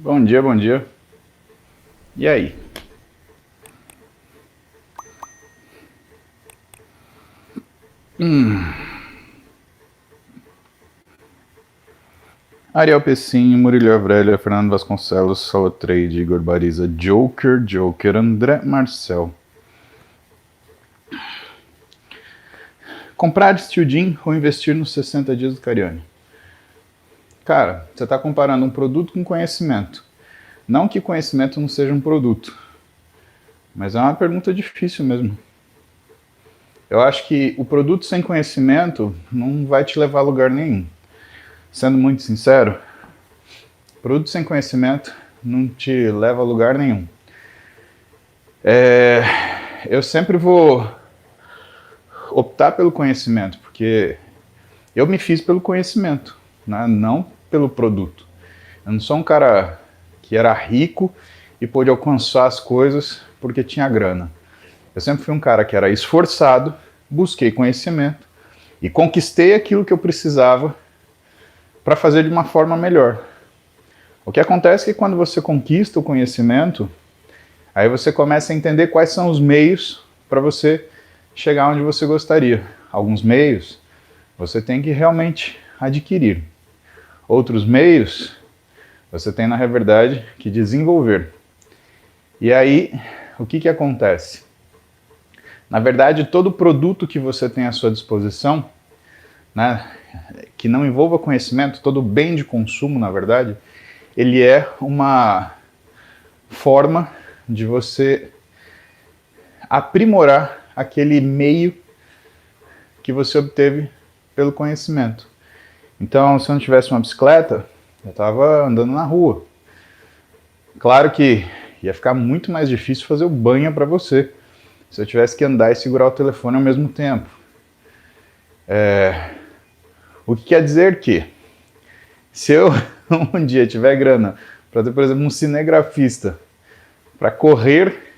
Bom dia, bom dia. E aí? Ariel Pessinho, Murilo Avrelha, Fernando Vasconcelos, Solo Trade, Igor Bariza, Joker, André Marcel. Comprar Steel Jean ou investir nos 60 dias do Cariani? Cara, você está comparando um produto com conhecimento. Não que conhecimento não seja um produto, mas é uma pergunta difícil mesmo. Eu acho que o produto sem conhecimento não vai te levar a lugar nenhum. Sendo muito sincero, produto sem conhecimento não te leva a lugar nenhum. Eu sempre vou optar pelo conhecimento, porque eu me fiz pelo conhecimento, né? Não pelo produto. Eu não sou um cara que era rico e pôde alcançar as coisas porque tinha grana. Eu sempre fui um cara que era esforçado, busquei conhecimento e conquistei aquilo que eu precisava para fazer de uma forma melhor. O que acontece é que quando você conquista o conhecimento, aí você começa a entender quais são os meios para você chegar onde você gostaria. Alguns meios você tem que realmente adquirir. Outros meios você tem, na verdade, que desenvolver. E aí, o que acontece? Na verdade, todo produto que você tem à sua disposição, né, que não envolva conhecimento, todo bem de consumo, na verdade, ele é uma forma de você aprimorar aquele meio que você obteve pelo conhecimento. Então, se eu não tivesse uma bicicleta, eu estava andando na rua. Claro que ia ficar muito mais difícil fazer o banho para você, se eu tivesse que andar e segurar o telefone ao mesmo tempo. O que quer dizer que, se eu um dia tiver grana para ter, por exemplo, um cinegrafista para correr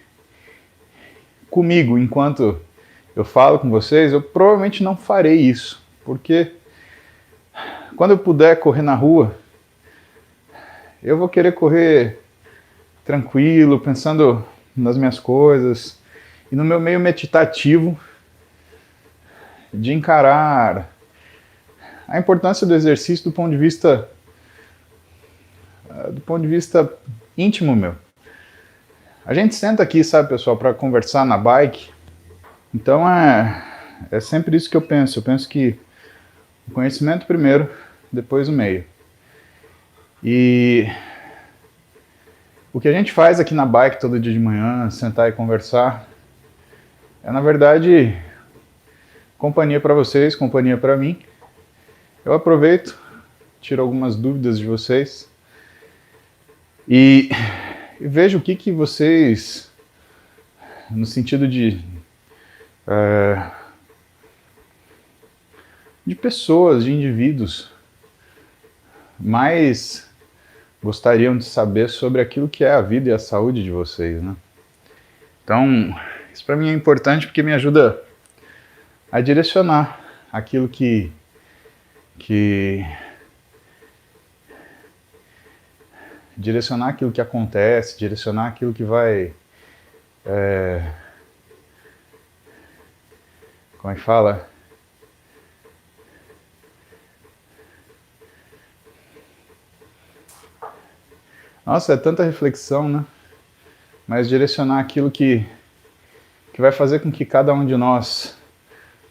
comigo enquanto eu falo com vocês, eu provavelmente não farei isso, porque quando eu puder correr na rua, eu vou querer correr tranquilo, pensando nas minhas coisas e no meu meio meditativo de encarar a importância do exercício do ponto de vista íntimo meu. A gente senta aqui, sabe, pessoal, para conversar na bike. Então é sempre isso que eu penso. Eu penso que o conhecimento primeiro, depois o meio. E o que a gente faz aqui na bike todo dia de manhã, sentar e conversar, é na verdade companhia para vocês, companhia para mim. Eu aproveito, tiro algumas dúvidas de vocês e vejo o que vocês, no sentido de pessoas, de indivíduos, mais gostariam de saber sobre aquilo que é a vida e a saúde de vocês, né? Então, isso para mim é importante porque me ajuda a direcionar aquilo que direcionar aquilo que acontece, direcionar aquilo que vai como é que fala? Nossa, é tanta reflexão, né? Mas direcionar aquilo que vai fazer com que cada um de nós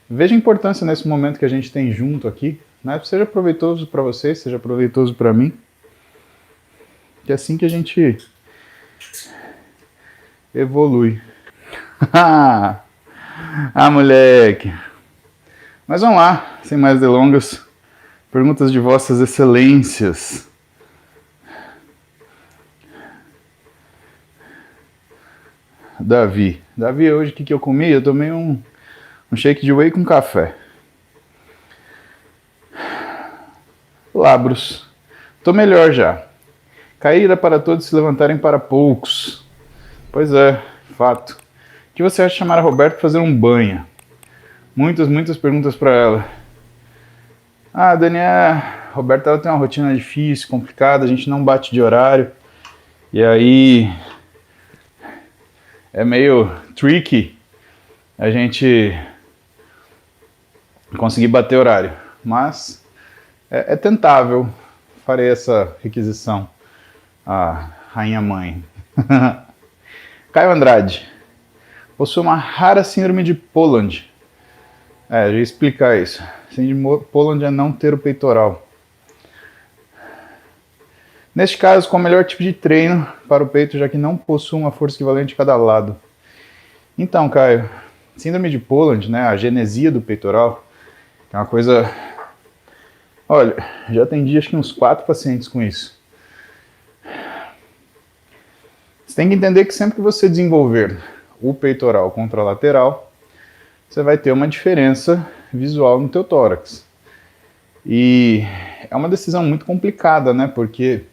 veja a importância nesse momento que a gente tem junto aqui, né? Seja proveitoso para vocês, seja proveitoso para mim. Que é assim que a gente evolui. Ah, moleque! Mas vamos lá, sem mais delongas. Perguntas de vossas excelências. Davi, hoje o que eu comi? Eu tomei um shake de whey com café. Labros. Tô melhor já. Caíra para todos, se levantarem para poucos. Pois é, fato. O que você acha de chamar a Roberta para fazer um banho? Muitas perguntas para ela. Daniela, Roberta ela tem uma rotina difícil, complicada, a gente não bate de horário. E aí é meio tricky a gente conseguir bater horário, mas é tentável. Farei essa requisição à rainha mãe. Caio Andrade possui uma rara síndrome de Poland. Já ia explicar isso. Síndrome de Poland é não ter o peitoral. Neste caso, qual o melhor tipo de treino para o peito, já que não possui uma força equivalente de cada lado? Então, Caio, síndrome de Poland, né, a genesia do peitoral, é uma coisa... Olha, já atendi acho que uns 4 pacientes com isso. Você tem que entender que sempre que você desenvolver o peitoral contra a lateral, você vai ter uma diferença visual no teu tórax. E é uma decisão muito complicada, né, porque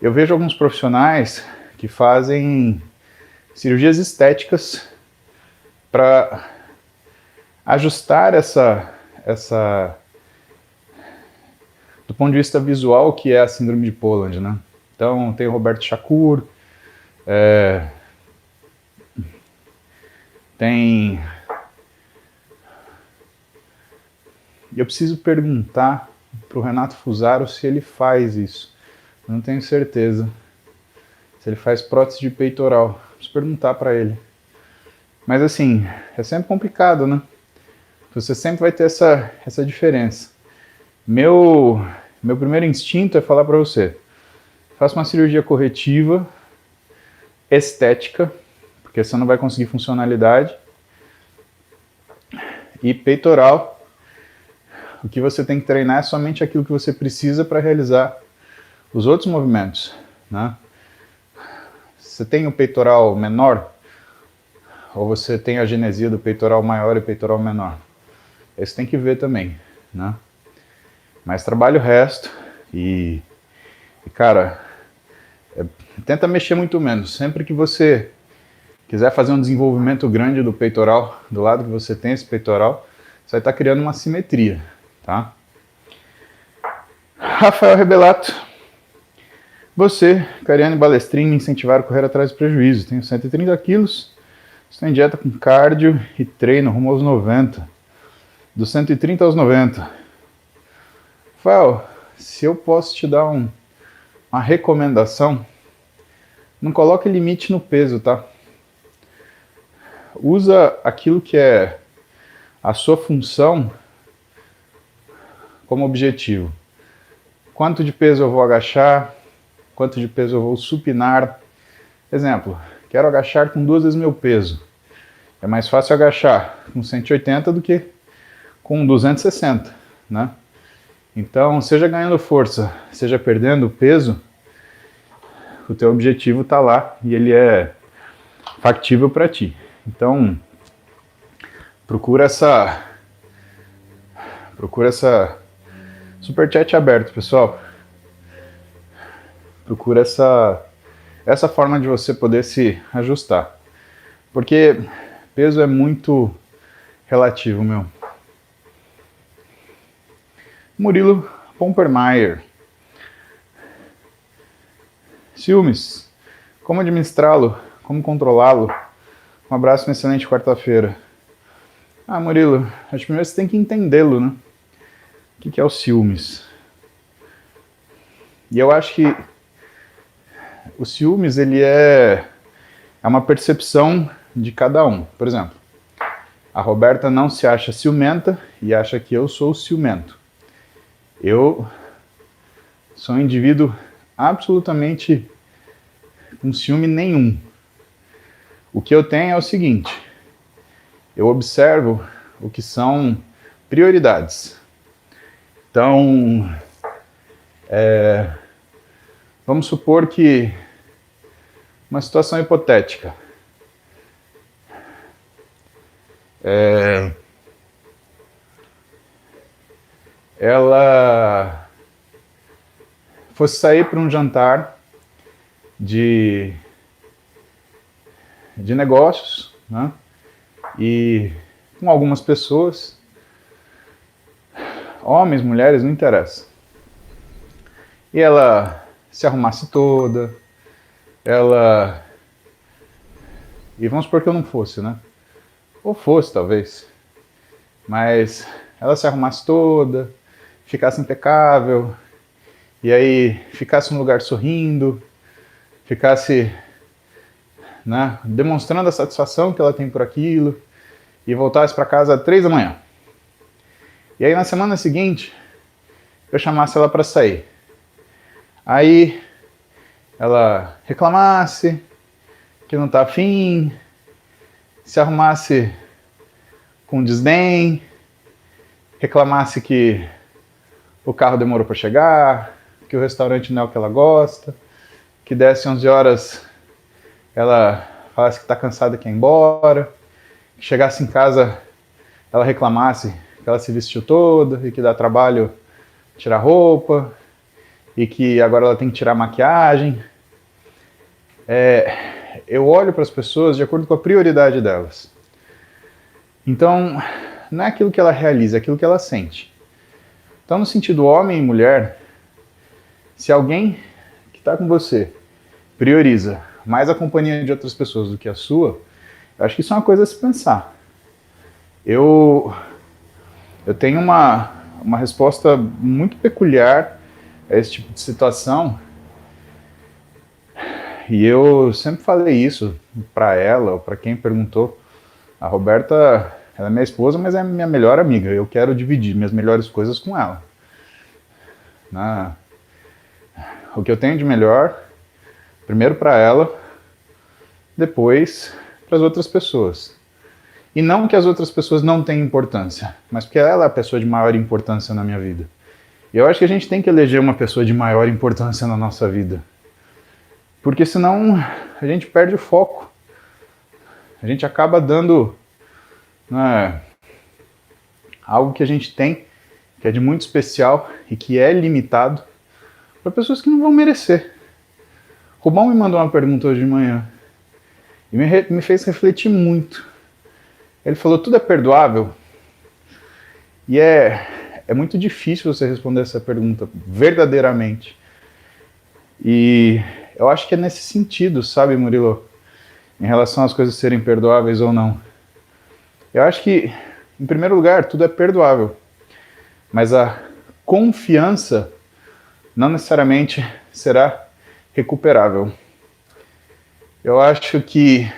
eu vejo alguns profissionais que fazem cirurgias estéticas para ajustar essa do ponto de vista visual, que é a síndrome de Poland, né? Então tem o Roberto Shakur, tem... Eu preciso perguntar para o Renato Fusaro se ele faz isso. Eu não tenho certeza. Se ele faz prótese de peitoral. Preciso perguntar para ele. Mas assim, é sempre complicado, né? Você sempre vai ter essa diferença. Meu primeiro instinto é falar para você: faça uma cirurgia corretiva, estética, porque você não vai conseguir funcionalidade. E peitoral, o que você tem que treinar é somente aquilo que você precisa para realizar os outros movimentos, né? Você tem o peitoral menor, ou você tem a genesia do peitoral maior e peitoral menor? Isso tem que ver também, né? Mas trabalha o resto e cara, tenta mexer muito menos. Sempre que você quiser fazer um desenvolvimento grande do peitoral, do lado que você tem esse peitoral, você vai estar criando uma simetria, tá? Rafael Rebelato: você, Cariane Balestrin, me incentivaram a correr atrás do prejuízo. Tenho 130 quilos, estou em dieta com cardio e treino rumo aos 90. Dos 130 aos 90. Rafael, se eu posso te dar uma recomendação, não coloque limite no peso, tá? Usa aquilo que é a sua função como objetivo. Quanto de peso eu vou agachar? Quanto de peso eu vou supinar? Exemplo, quero agachar com 2 vezes meu peso. É mais fácil agachar com 180 do que com 260, né? Então, seja ganhando força, seja perdendo peso, o teu objetivo está lá e ele é factível para ti. Então, procura essa superchat aberto, pessoal. Procura essa forma de você poder se ajustar. Porque peso é muito relativo, meu. Murilo Pompermeier: ciúmes, como administrá-lo, como controlá-lo? Um abraço, uma excelente quarta-feira. Murilo, acho que primeiro você tem que entendê-lo, né? O que é o ciúmes? E eu acho que o ciúmes, ele é uma percepção de cada um. Por exemplo, a Roberta não se acha ciumenta e acha que eu sou ciumento. Eu sou um indivíduo absolutamente com ciúme nenhum. O que eu tenho é o seguinte: eu observo o que são prioridades. Então, vamos supor que uma situação hipotética. Ela fosse sair para um jantar de negócios, né? E com algumas pessoas, homens, mulheres, não interessa. E ela se arrumasse toda, ela... E vamos supor que eu não fosse, né? Ou fosse, talvez. Mas ela se arrumasse toda, ficasse impecável, e aí ficasse no lugar sorrindo, ficasse, né, demonstrando a satisfação que ela tem por aquilo, e voltasse para casa às 3 da manhã. E aí na semana seguinte, eu chamasse ela para sair. Aí ela reclamasse que não tá afim, se arrumasse com desdém, reclamasse que o carro demorou para chegar, que o restaurante não é o que ela gosta, que desse 11 horas ela falasse que tá cansada e quer ir embora, que chegasse em casa ela reclamasse que ela se vestiu toda e que dá trabalho tirar roupa e que agora ela tem que tirar a maquiagem. Eu olho para as pessoas de acordo com a prioridade delas. Então, não é aquilo que ela realiza, é aquilo que ela sente. Então, no sentido homem e mulher, se alguém que está com você prioriza mais a companhia de outras pessoas do que a sua, eu acho que isso é uma coisa a se pensar. Eu tenho uma resposta muito peculiar a esse tipo de situação, e eu sempre falei isso para ela, ou para quem perguntou. A Roberta, ela é minha esposa, mas é minha melhor amiga. Eu quero dividir minhas melhores coisas com ela. O que eu tenho de melhor, primeiro para ela, depois para as outras pessoas. E não que as outras pessoas não tenham importância, mas porque ela é a pessoa de maior importância na minha vida. E eu acho que a gente tem que eleger uma pessoa de maior importância na nossa vida. Porque senão a gente perde o foco. A gente acaba dando, né, algo que a gente tem, que é de muito especial e que é limitado, para pessoas que não vão merecer. O Rubão me mandou uma pergunta hoje de manhã e me fez refletir muito. Ele falou, tudo é perdoável? E é muito difícil você responder essa pergunta verdadeiramente. E eu acho que é nesse sentido, sabe, Murilo? Em relação às coisas serem perdoáveis ou não. Eu acho que, em primeiro lugar, tudo é perdoável. Mas a confiança não necessariamente será recuperável. Eu acho que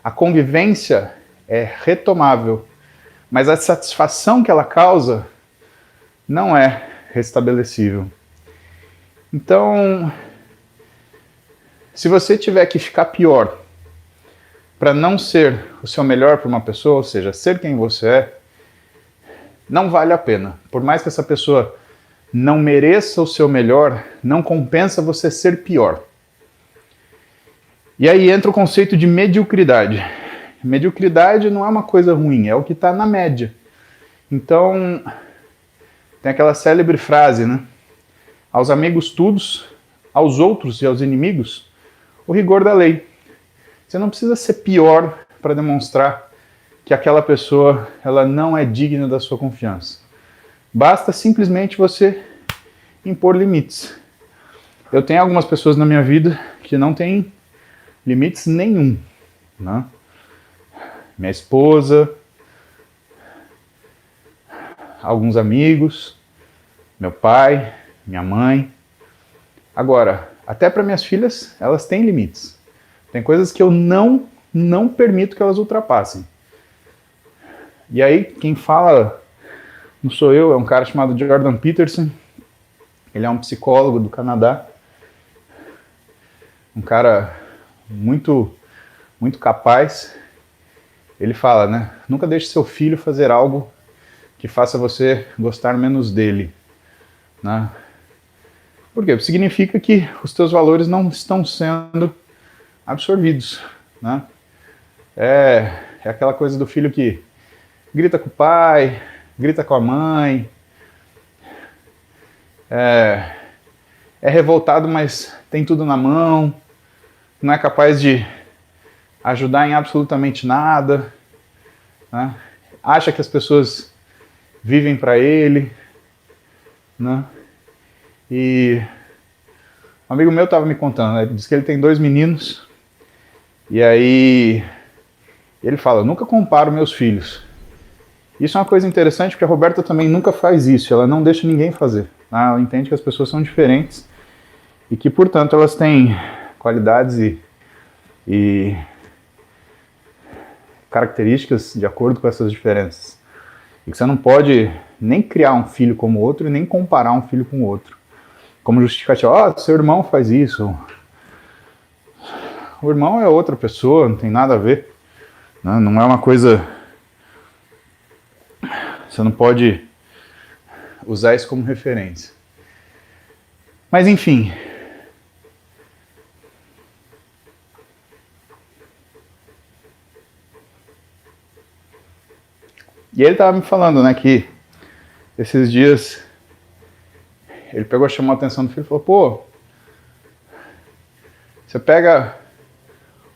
a convivência é retomável, mas a satisfação que ela causa não é restabelecível. Então, se você tiver que ficar pior para não ser o seu melhor para uma pessoa, ou seja, ser quem você é, não vale a pena. Por mais que essa pessoa não mereça o seu melhor, não compensa você ser pior. E aí entra o conceito de mediocridade. Mediocridade não é uma coisa ruim, é o que está na média. Então, tem aquela célebre frase, né? Aos amigos todos, aos outros e aos inimigos, o rigor da lei. Você não precisa ser pior para demonstrar que aquela pessoa ela não é digna da sua confiança. Basta simplesmente você impor limites. Eu tenho algumas pessoas na minha vida que não têm limites nenhum, né? Minha esposa, alguns amigos, meu pai, minha mãe. Agora, até para minhas filhas, elas têm limites. Tem coisas que eu não permito que elas ultrapassem. E aí, quem fala não sou eu, é um cara chamado Jordan Peterson. Ele é um psicólogo do Canadá. Um cara muito capaz. Ele fala, né? Nunca deixe seu filho fazer algo que faça você gostar menos dele, né? Por quê? Porque significa que os teus valores não estão sendo absorvidos, né? É aquela coisa do filho que grita com o pai, grita com a mãe, é revoltado, mas tem tudo na mão, não é capaz de ajudar em absolutamente nada, né? Acha que as pessoas vivem para ele, né? E Um amigo meu estava me contando, né? Diz que ele tem 2 meninos, e aí ele fala, nunca comparo meus filhos. Isso é uma coisa interessante, porque a Roberta também nunca faz isso, ela não deixa ninguém fazer. Né? Ela entende que as pessoas são diferentes e que, portanto, elas têm qualidades e características de acordo com essas diferenças. E que você não pode nem criar um filho como o outro e nem comparar um filho com o outro. Como justificativa, seu irmão faz isso. O irmão é outra pessoa, não tem nada a ver. Né? Não é uma coisa... Você não pode usar isso como referência. Mas enfim. E ele estava me falando, né, que esses dias ele pegou, chamou a atenção do filho e falou, pô, você pega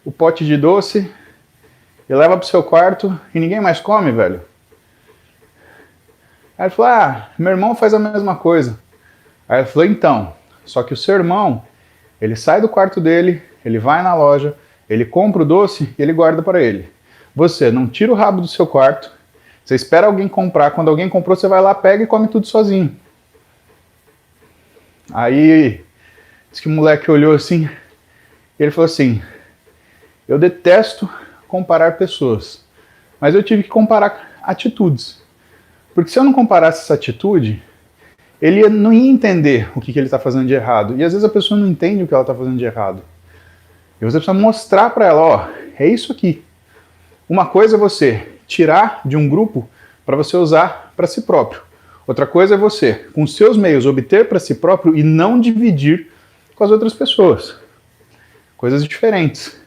o pote de doce e leva pro seu quarto e ninguém mais come, velho. Aí ele falou, meu irmão faz a mesma coisa. Aí ele falou, então, só que o seu irmão, ele sai do quarto dele, ele vai na loja, ele compra o doce e ele guarda para ele. Você não tira o rabo do seu quarto, você espera alguém comprar, quando alguém comprou, você vai lá, pega e come tudo sozinho. Aí, diz que o moleque olhou assim, e ele falou assim, eu detesto comparar pessoas, mas eu tive que comparar atitudes. Porque se eu não comparasse essa atitude, ele não ia entender o que ele está fazendo de errado. E às vezes a pessoa não entende o que ela está fazendo de errado. E você precisa mostrar para ela, ó, é isso aqui. Uma coisa é você tirar de um grupo para você usar para si próprio. Outra coisa é você, com os seus meios, obter para si próprio e não dividir com as outras pessoas. Coisas diferentes.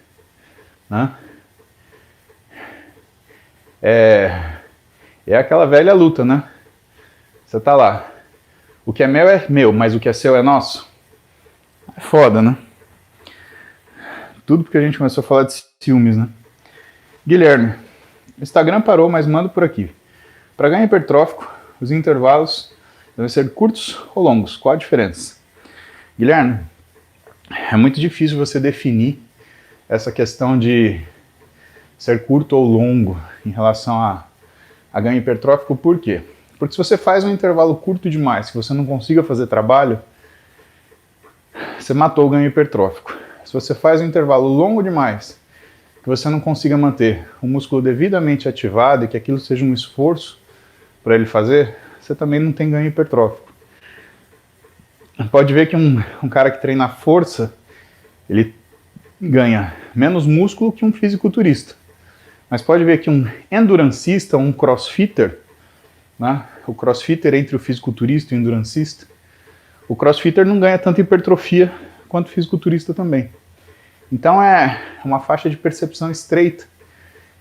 Né? É aquela velha luta, né? Você tá lá. O que é meu, mas o que é seu é nosso. É foda, né? Tudo porque a gente começou a falar de ciúmes, né? Guilherme, o Instagram parou, mas mando por aqui. Para ganho hipertrófico, os intervalos devem ser curtos ou longos. Qual a diferença? Guilherme, é muito difícil você definir essa questão de ser curto ou longo em relação a ganho hipertrófico. Por quê? Porque se você faz um intervalo curto demais, que você não consiga fazer trabalho, você matou o ganho hipertrófico. Se você faz um intervalo longo demais, que você não consiga manter o músculo devidamente ativado e que aquilo seja um esforço para ele fazer, você também não tem ganho hipertrófico. Pode ver que um cara que treina força, ele ganha menos músculo que um fisiculturista. Mas pode ver que um endurancista, um crossfitter, né? O crossfitter entre o fisiculturista e o endurancista, o crossfitter não ganha tanta hipertrofia quanto o fisiculturista também. Então é uma faixa de percepção estreita.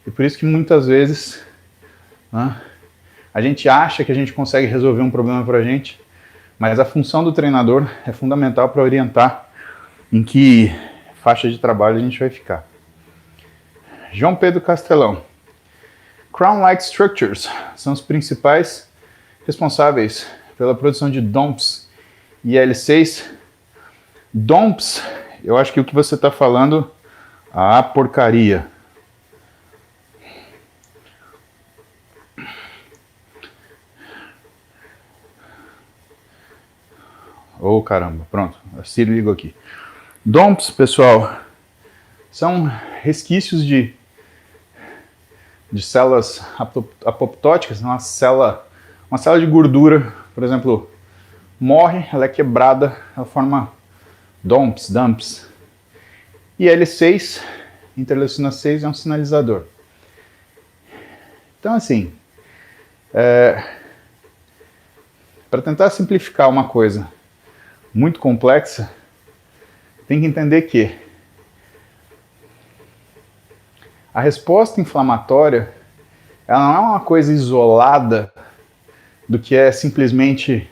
E por isso que muitas vezes, né, a gente acha que a gente consegue resolver um problema pra gente, mas a função do treinador é fundamental para orientar em que faixa de trabalho a gente vai ficar. João Pedro Castelão. Crown-like structures são os principais responsáveis pela produção de DOMS e L6. DOMS, eu acho que o que você está falando, porcaria. Oh, caramba, pronto, se ligo aqui. DOMS, pessoal, são resquícios de células apoptóticas, uma célula de gordura, por exemplo, morre, ela é quebrada, ela forma dumps. E L6, interleucina 6, é um sinalizador. Então, assim, para tentar simplificar uma coisa muito complexa, tem que entender que a resposta inflamatória, ela não é uma coisa isolada do que é simplesmente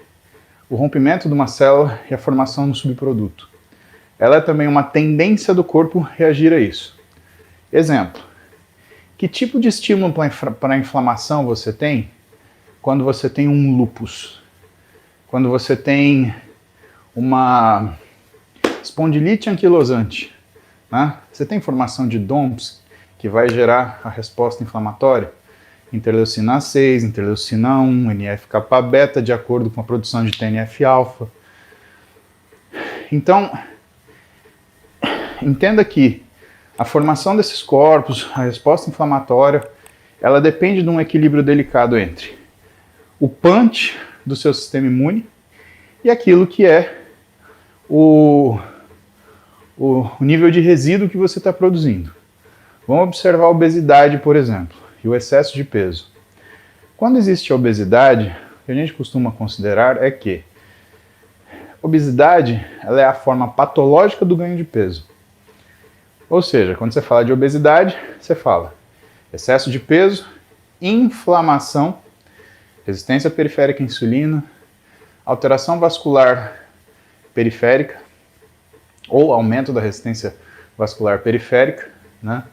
o rompimento de uma célula e a formação de um subproduto. Ela é também uma tendência do corpo reagir a isso. Exemplo, que tipo de estímulo para a inflamação você tem quando você tem um lúpus? Quando você tem uma espondilite anquilosante, né? Você tem formação de DOMS que vai gerar a resposta inflamatória? Interleucina 6, interleucina 1, NF-kappa-beta, de acordo com a produção de TNF-alfa. Então, entenda que a formação desses corpos, a resposta inflamatória, ela depende de um equilíbrio delicado entre o punch do seu sistema imune e aquilo que é o nível de resíduo que você está produzindo. Vamos observar a obesidade, por exemplo, e o excesso de peso. Quando existe a obesidade, o que a gente costuma considerar é que obesidade ela é a forma patológica do ganho de peso. Ou seja, quando você fala de obesidade, você fala excesso de peso, inflamação, resistência periférica à insulina, alteração vascular periférica ou aumento da resistência vascular periférica, né?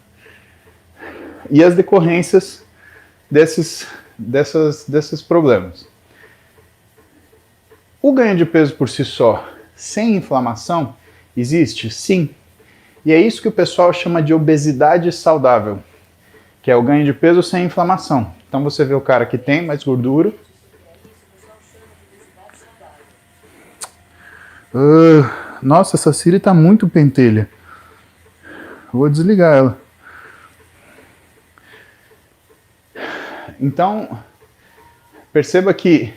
E as decorrências desses problemas. O ganho de peso por si só, sem inflamação, existe? Sim. E é isso que o pessoal chama de obesidade saudável, que é o ganho de peso sem inflamação. Então você vê o cara que tem mais gordura. Nossa, essa Siri tá muito pentelha. Eu vou desligar ela. Então, perceba que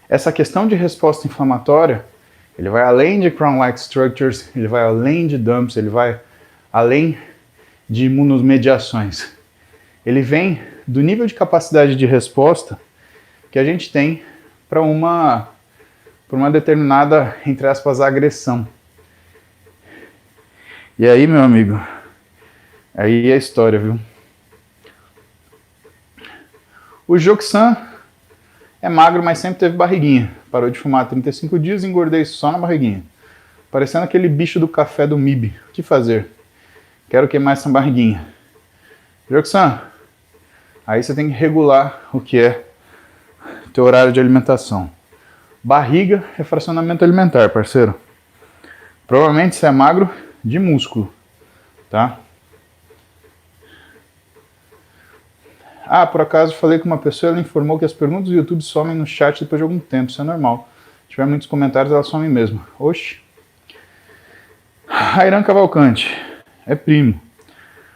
essa questão de resposta inflamatória, ele vai além de Crown-like structures, ele vai além de DUMPs, ele vai além de imunomediações. Ele vem do nível de capacidade de resposta que a gente tem para uma determinada, entre aspas, agressão. E aí, meu amigo, aí é a história, viu? O Joxan é magro, mas sempre teve barriguinha. Parou de fumar há 35 dias e engordei só na barriguinha. Parecendo aquele bicho do café do MIB. O que fazer? Quero queimar essa barriguinha. Joxan, aí você tem que regular o que é teu horário de alimentação. Barriga é fracionamento alimentar, parceiro. Provavelmente você é magro de músculo, tá? Ah, por acaso falei com uma pessoa, ela informou que as perguntas do YouTube somem no chat depois de algum tempo, isso é normal. Se tiver muitos comentários, elas somem mesmo. Oxi. Rairan Cavalcante, é primo.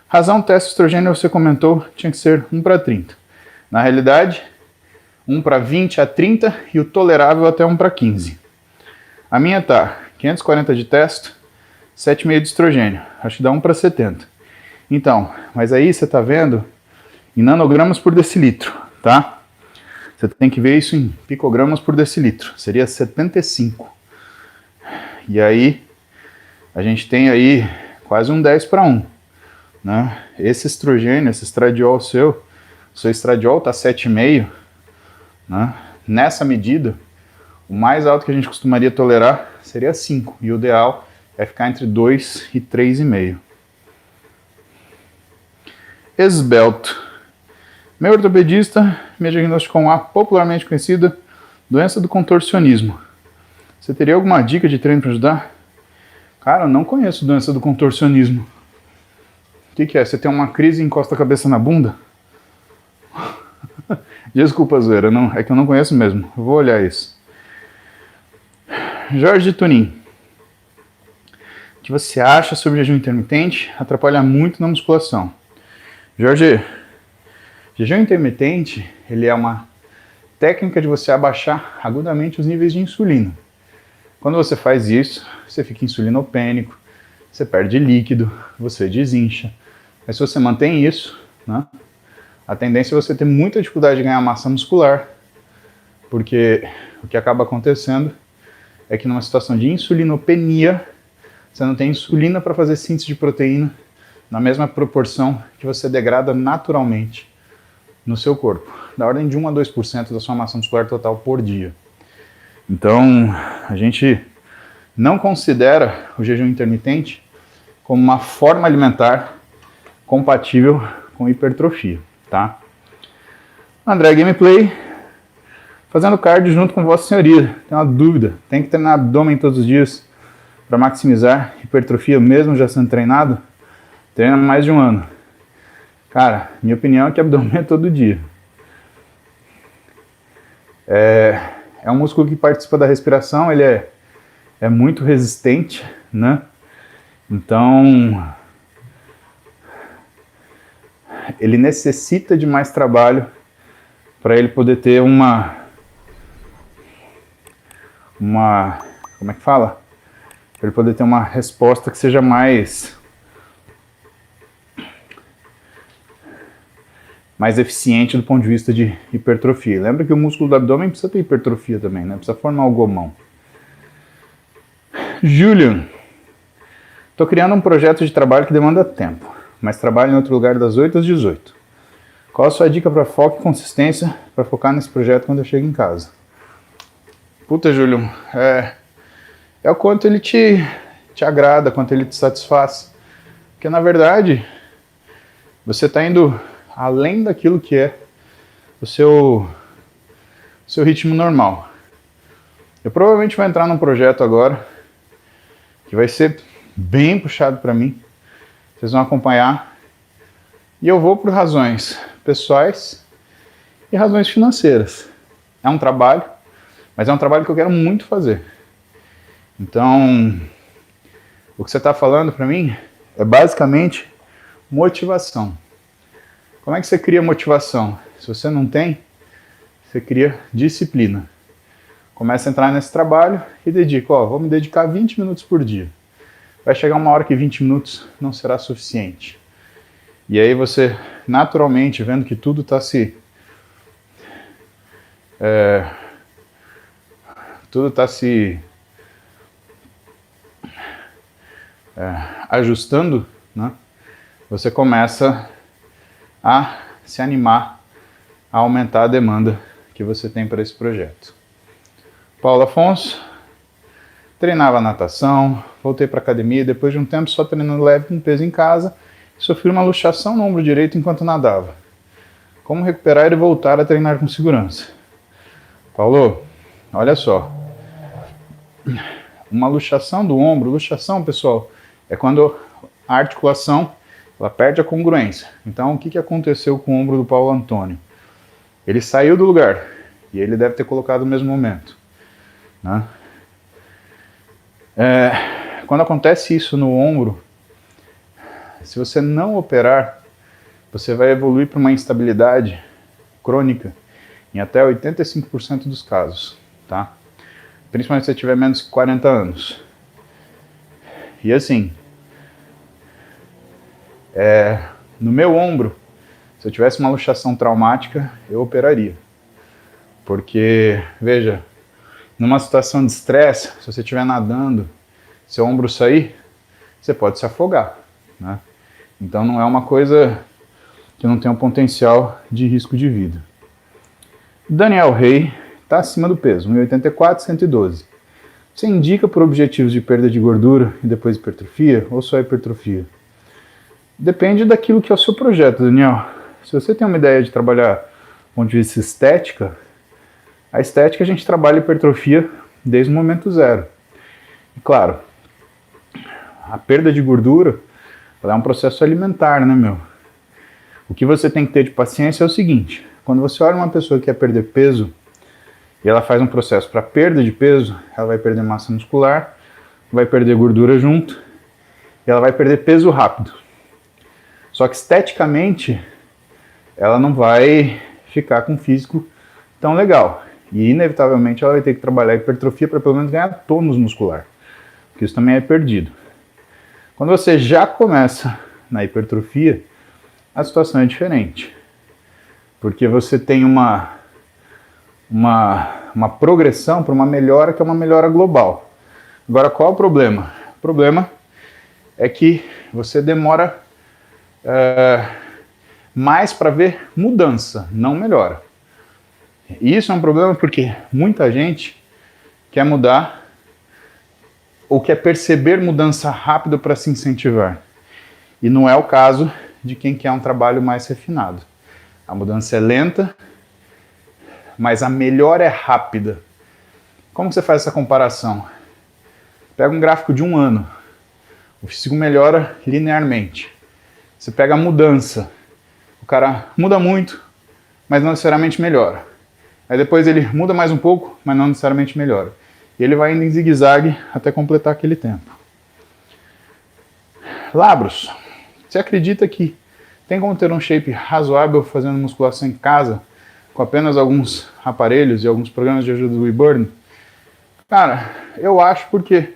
Razão teste estrogênio, você comentou, tinha que ser 1:30. Na realidade, 1:20 a 30 e o tolerável até 1:15. A minha tá 540 de testo, 7,5 de estrogênio. Acho que dá 1:70. Então, mas aí você tá vendo em nanogramas por decilitro, tá? Você tem que ver isso em picogramas por decilitro. Seria 75. E aí, a gente tem aí quase um 10:1, né? Esse estrogênio, esse estradiol seu estradiol tá 7,5, né? Nessa medida, o mais alto que a gente costumaria tolerar seria 5. E o ideal é ficar entre 2 e 3,5. Esbelto. Meu ortopedista me diagnosticou uma popularmente conhecida doença do contorcionismo. Você teria alguma dica de treino para ajudar? Cara, eu não conheço doença do contorcionismo. O que é? Você tem uma crise e encosta a cabeça na bunda? Desculpa, zoeira, não, é que eu não conheço mesmo. Eu vou olhar isso. Jorge Tunin. O que você acha sobre jejum intermitente? Atrapalha muito na musculação. Jorge, jejum intermitente, ele é uma técnica de você abaixar agudamente os níveis de insulina. Quando você faz isso, você fica insulinopênico, você perde líquido, você desincha. Mas se você mantém isso, né, a tendência é você ter muita dificuldade de ganhar massa muscular, porque o que acaba acontecendo é que numa situação de insulinopenia, você não tem insulina para fazer síntese de proteína na mesma proporção que você degrada naturalmente no seu corpo, da ordem de 1 a 2% da sua massa muscular total por dia. Então, a gente não considera o jejum intermitente como uma forma alimentar compatível com hipertrofia, tá? André Gameplay, fazendo cardio junto com Vossa Senhoria. Tem uma dúvida, tem que treinar abdômen todos os dias? para maximizar hipertrofia, mesmo já sendo treinado, treina mais de 1 ano. Cara, minha opinião é que abdômen é todo dia. É um músculo que participa da respiração, ele é muito resistente, né? Então, ele necessita de mais trabalho para ele poder ter uma... Como é que fala? Para ele poder ter uma resposta que seja mais eficiente do ponto de vista de hipertrofia. Lembra que o músculo do abdômen precisa ter hipertrofia também, né? Precisa formar o gomão. Julian, estou criando um projeto de trabalho que demanda tempo, mas trabalho em outro lugar das 8 às 18. Qual a sua dica para foco e consistência para focar nesse projeto quando eu chego em casa? Puta, Julian, é o quanto ele te agrada, quanto ele te satisfaz. Porque, na verdade, você está indo além daquilo que é o seu ritmo normal. Eu provavelmente vou entrar num projeto agora que vai ser bem puxado para mim. Vocês vão acompanhar. E eu vou por razões pessoais e razões financeiras. É um trabalho, mas é um trabalho que eu quero muito fazer. Então, o que você está falando para mim é basicamente motivação. Como é que você cria motivação? Se você não tem, você cria disciplina. Começa a entrar nesse trabalho e dedica, vou me dedicar 20 minutos por dia. Vai chegar uma hora que 20 minutos não será suficiente. E aí você, naturalmente, vendo que tudo está se ajustando, né? Você começa a se animar, a aumentar a demanda que você tem para esse projeto. Paulo Afonso, treinava natação, voltei para academia, depois de um tempo só treinando leve com peso em casa, sofri uma luxação no ombro direito enquanto nadava. Como recuperar e voltar a treinar com segurança? Paulo, olha só, uma luxação do ombro, luxação, pessoal, é quando a articulação ela perde a congruência. Então, o que aconteceu com o ombro do Paulo Antônio? Ele saiu do lugar e ele deve ter colocado no mesmo momento, né? Quando acontece isso no ombro, se você não operar, você vai evoluir para uma instabilidade crônica em até 85% dos casos, tá? Principalmente se você tiver menos de 40 anos. E assim, no meu ombro, se eu tivesse uma luxação traumática, eu operaria. Porque, veja, numa situação de estresse, se você estiver nadando, seu ombro sair, você pode se afogar, né? Então não é uma coisa que não tem um potencial de risco de vida. Daniel Rey está acima do peso, 1,84, 112. Você indica por objetivos de perda de gordura e depois hipertrofia ou só hipertrofia? Depende daquilo que é o seu projeto, Daniel. Se você tem uma ideia de trabalhar do ponto de vista estética, a estética a gente trabalha hipertrofia desde o momento zero. E claro, a perda de gordura ela é um processo alimentar, né, meu? O que você tem que ter de paciência é o seguinte: quando você olha uma pessoa que quer perder peso e ela faz um processo para perda de peso, ela vai perder massa muscular, vai perder gordura junto e ela vai perder peso rápido. Só que esteticamente ela não vai ficar com um físico tão legal. E inevitavelmente ela vai ter que trabalhar hipertrofia para pelo menos ganhar tônus muscular, porque isso também é perdido. Quando você já começa na hipertrofia, a situação é diferente, porque você tem uma progressão para uma melhora que é uma melhora global. Agora, qual é o problema? O problema é que você demora mais para ver mudança, não melhora. E isso é um problema porque muita gente quer mudar ou quer perceber mudança rápida para se incentivar. E não é o caso de quem quer um trabalho mais refinado. A mudança é lenta, mas a melhora é rápida. Como você faz essa comparação? Pega um gráfico de um ano, o físico melhora linearmente. Você pega a mudança, o cara muda muito, mas não necessariamente melhora. Aí depois ele muda mais um pouco, mas não necessariamente melhora. E ele vai indo em zigue-zague até completar aquele tempo. Labros, você acredita que tem como ter um shape razoável fazendo musculação em casa, com apenas alguns aparelhos e alguns programas de ajuda do WeBurn? Cara, eu acho porque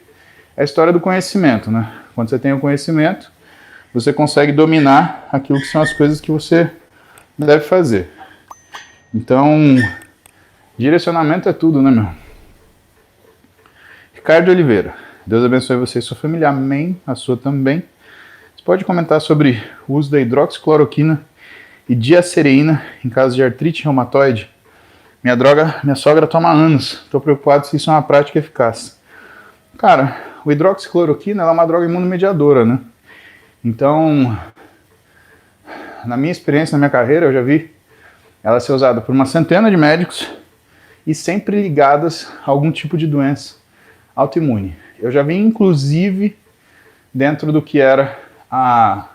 é a história do conhecimento, né? Quando você tem o conhecimento, você consegue dominar aquilo que são as coisas que você deve fazer. Então, direcionamento é tudo, né, meu? Ricardo Oliveira, Deus abençoe você e sua família, amém, a sua também. Você pode comentar sobre o uso da hidroxicloroquina e diacereína em caso de artrite reumatoide? Minha sogra toma há anos, estou preocupado se isso é uma prática eficaz. Cara, o hidroxicloroquina é uma droga imunomediadora, né? Então, na minha experiência, na minha carreira, eu já vi ela ser usada por uma centena de médicos e sempre ligadas a algum tipo de doença autoimune. Eu já vi, inclusive, dentro do que era a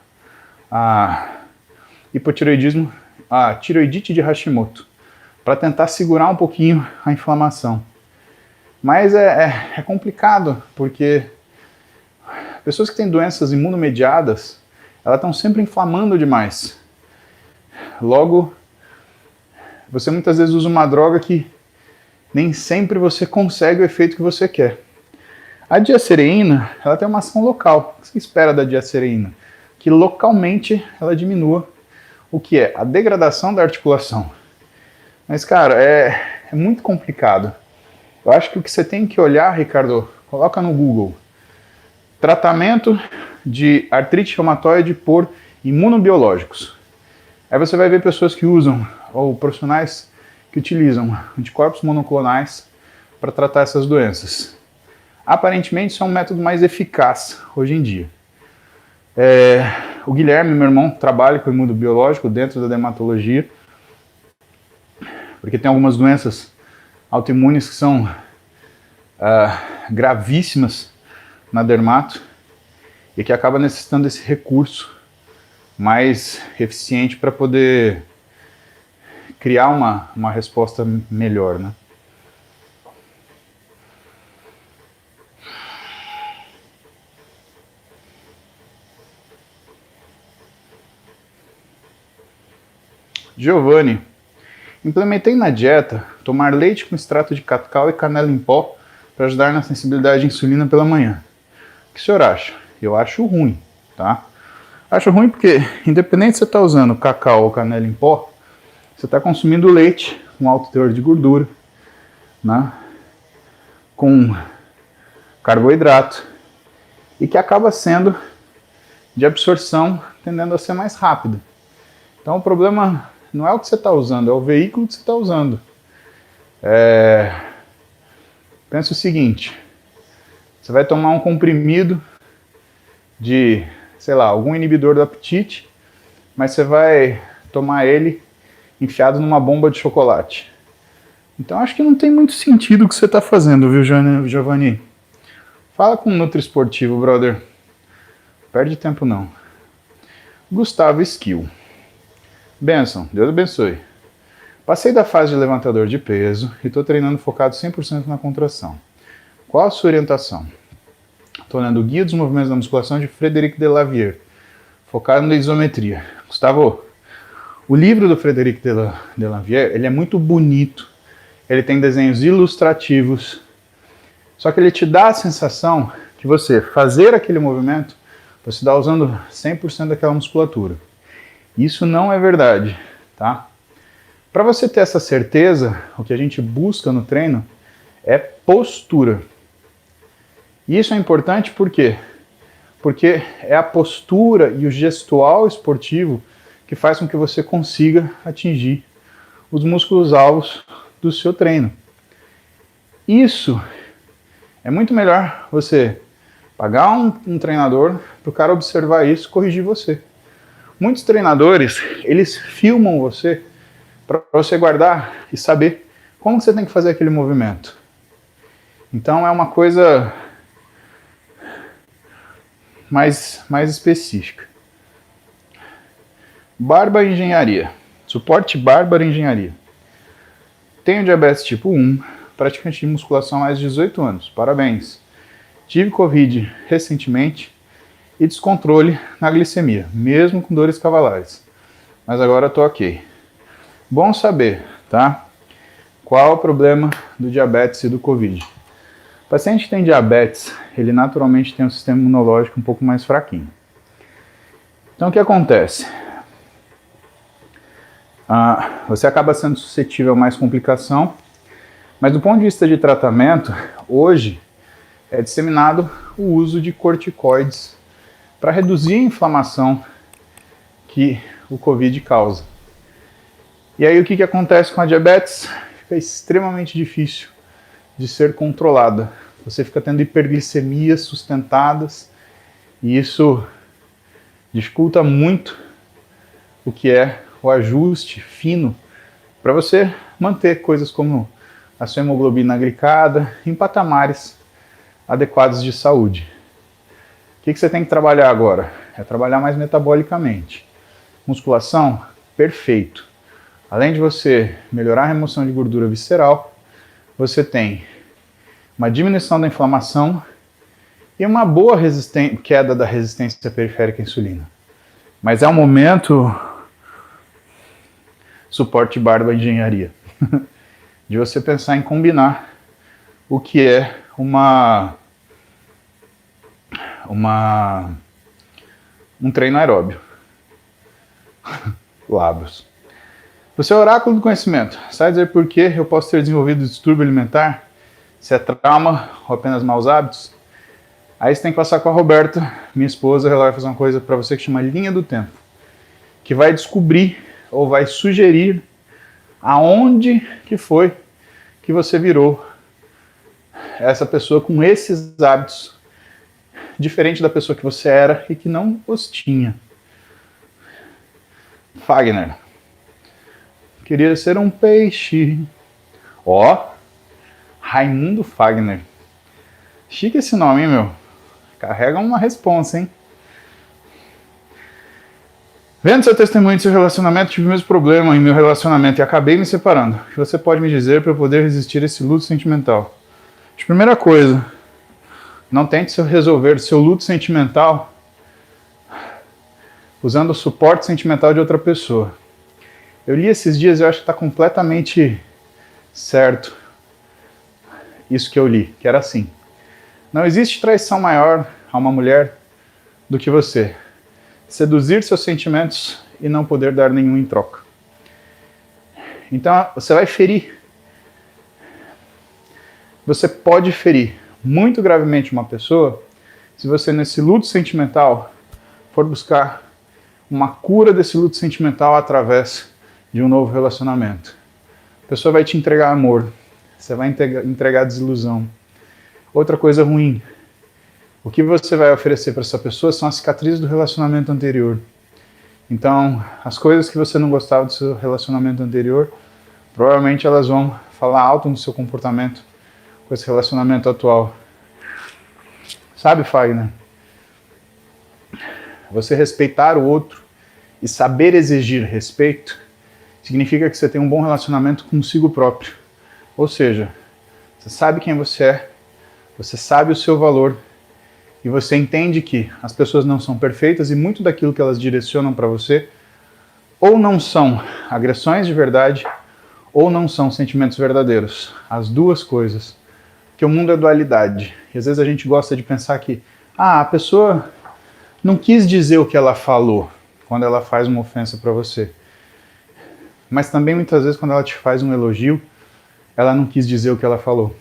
hipotireoidismo, a tireoidite de Hashimoto, para tentar segurar um pouquinho a inflamação. Mas é complicado, porque pessoas que têm doenças imunomediadas, elas estão sempre inflamando demais. Logo, você muitas vezes usa uma droga que nem sempre você consegue o efeito que você quer. A diacereína, ela tem uma ação local. O que você espera da diacereína? Que localmente ela diminua o que é a degradação da articulação. Mas, cara, é muito complicado. Eu acho que o que você tem que olhar, Ricardo, coloca no Google: tratamento de artrite reumatoide por imunobiológicos. Aí você vai ver pessoas que usam, ou profissionais que utilizam anticorpos monoclonais para tratar essas doenças. Aparentemente, isso é um método mais eficaz hoje em dia. O Guilherme, meu irmão, trabalha com imunobiológico dentro da dermatologia, porque tem algumas doenças autoimunes que são gravíssimas na dermato e que acaba necessitando desse recurso mais eficiente para poder criar uma resposta melhor, né? Giovanni, implementei na dieta tomar leite com extrato de cacau e canela em pó para ajudar na sensibilidade à insulina pela manhã. O que o senhor acha? Eu acho ruim, tá? Acho ruim porque, independente se você está usando cacau ou canela em pó, você está consumindo leite com alto teor de gordura, né? Com carboidrato, e que acaba sendo de absorção tendendo a ser mais rápida. Então o problema não é o que você está usando, é o veículo que você está usando. Pensa o seguinte: você vai tomar um comprimido de, sei lá, algum inibidor do apetite, mas você vai tomar ele enfiado numa bomba de chocolate. Então acho que não tem muito sentido o que você está fazendo, viu, Giovanni? Fala com um nutriesportivo, brother. Perde tempo não. Gustavo Skill. Benção, Deus abençoe. Passei da fase de levantador de peso e estou treinando focado 100% na contração. Qual a sua orientação? Estou lendo o Guia dos Movimentos da Musculação de Frederic Delavier, focado na isometria. Gustavo, o livro do Frederic Delavier, ele é muito bonito, ele tem desenhos ilustrativos, só que ele te dá a sensação que você fazer aquele movimento, você está usando 100% daquela musculatura. Isso não é verdade, tá? Para você ter essa certeza, o que a gente busca no treino é postura. E isso é importante por quê? Porque é a postura e o gestual esportivo que faz com que você consiga atingir os músculos-alvos do seu treino. Isso é muito melhor você pagar um treinador para o cara observar isso e corrigir você. Muitos treinadores, eles filmam você para você guardar e saber como você tem que fazer aquele movimento. Então é uma coisa mais específica. Bárbara Engenharia. Suporte Bárbara Engenharia. Tenho diabetes tipo 1, praticante de musculação há mais de 18 anos. Parabéns. Tive Covid recentemente e descontrole na glicemia, mesmo com dores cavalares. Mas agora estou ok. Bom saber, tá? Qual o problema do diabetes e do Covid? O paciente que tem diabetes, ele naturalmente tem um sistema imunológico um pouco mais fraquinho. Então o que acontece? Você acaba sendo suscetível a mais complicação, mas do ponto de vista de tratamento, hoje é disseminado o uso de corticoides para reduzir a inflamação que o Covid causa. E aí o que acontece com a diabetes? Fica extremamente difícil de ser controlada. Você fica tendo hiperglicemias sustentadas e isso dificulta muito o que é o ajuste fino para você manter coisas como a sua hemoglobina glicada em patamares adequados de saúde. O que você tem que trabalhar agora? É trabalhar mais metabolicamente. Musculação? Perfeito. Além de você melhorar a remoção de gordura visceral, você tem uma diminuição da inflamação e uma boa queda da resistência periférica à insulina. Mas é um momento, suporte Bárbara Engenharia, de você pensar em combinar o que é um treino aeróbio. Lábios. Você é oráculo do conhecimento. Sabe dizer por que eu posso ter desenvolvido distúrbio alimentar? Se é trauma ou apenas maus hábitos? Aí você tem que passar com a Roberta, minha esposa. Ela vai fazer uma coisa para você que chama linha do tempo, que vai descobrir ou vai sugerir aonde que foi que você virou essa pessoa com esses hábitos, diferente da pessoa que você era e que não os tinha. Fagner. Queria ser um peixe. Ó, Raimundo Fagner. Chique esse nome, hein, meu? Carrega uma responsa, hein? Vendo seu testemunho de seu relacionamento, tive o mesmo problema em meu relacionamento e acabei me separando. O que você pode me dizer para eu poder resistir a esse luto sentimental? De primeira coisa, não tente resolver seu luto sentimental usando o suporte sentimental de outra pessoa. Eu li esses dias e eu acho que está completamente certo isso que eu li, que era assim. Não existe traição maior a uma mulher do que você seduzir seus sentimentos e não poder dar nenhum em troca. Então você vai ferir. Você pode ferir muito gravemente uma pessoa se você nesse luto sentimental for buscar uma cura desse luto sentimental através de um novo relacionamento. A pessoa vai te entregar amor, você vai entregar desilusão. Outra coisa ruim, o que você vai oferecer para essa pessoa são as cicatrizes do relacionamento anterior. Então, as coisas que você não gostava do seu relacionamento anterior, provavelmente elas vão falar alto no seu comportamento com esse relacionamento atual. Sabe, Fagner? Você respeitar o outro e saber exigir respeito significa que você tem um bom relacionamento consigo próprio. Ou seja, você sabe quem você é, você sabe o seu valor e você entende que as pessoas não são perfeitas e muito daquilo que elas direcionam para você ou não são agressões de verdade ou não são sentimentos verdadeiros. As duas coisas. Porque o mundo é dualidade. E às vezes a gente gosta de pensar que a pessoa não quis dizer o que ela falou quando ela faz uma ofensa para você. Mas também muitas vezes quando ela te faz um elogio, ela não quis dizer o que ela falou.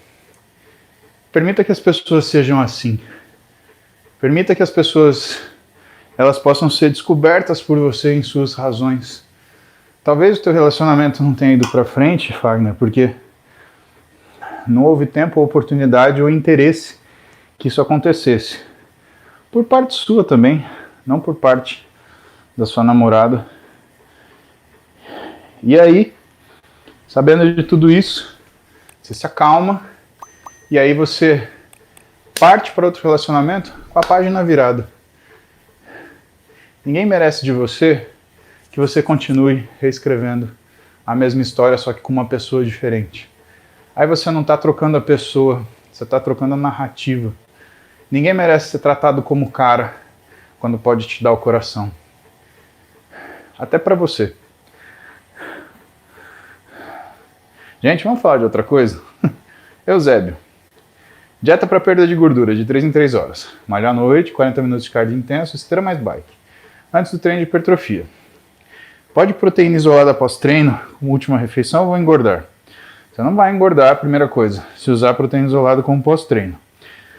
Permita que as pessoas sejam assim. Permita que as pessoas elas possam ser descobertas por você em suas razões. Talvez o teu relacionamento não tenha ido para frente, Fagner, porque não houve tempo, ou oportunidade ou interesse que isso acontecesse. Por parte sua também, não por parte da sua namorada. E aí, sabendo de tudo isso, você se acalma e aí você parte para outro relacionamento com a página virada. Ninguém merece de você que você continue reescrevendo a mesma história, só que com uma pessoa diferente. Aí você não está trocando a pessoa, você está trocando a narrativa. Ninguém merece ser tratado como cara quando pode te dar o coração. Até para você. Gente, vamos falar de outra coisa? Eusébio. Dieta para perda de gordura, de 3 em 3 horas. Malhar à noite, 40 minutos de cardio intenso, esteira mais bike. Antes do treino de hipertrofia. Pode proteína isolada após treino, como última refeição, ou vou engordar? Você não vai engordar, a primeira coisa, se usar proteína isolada como pós-treino.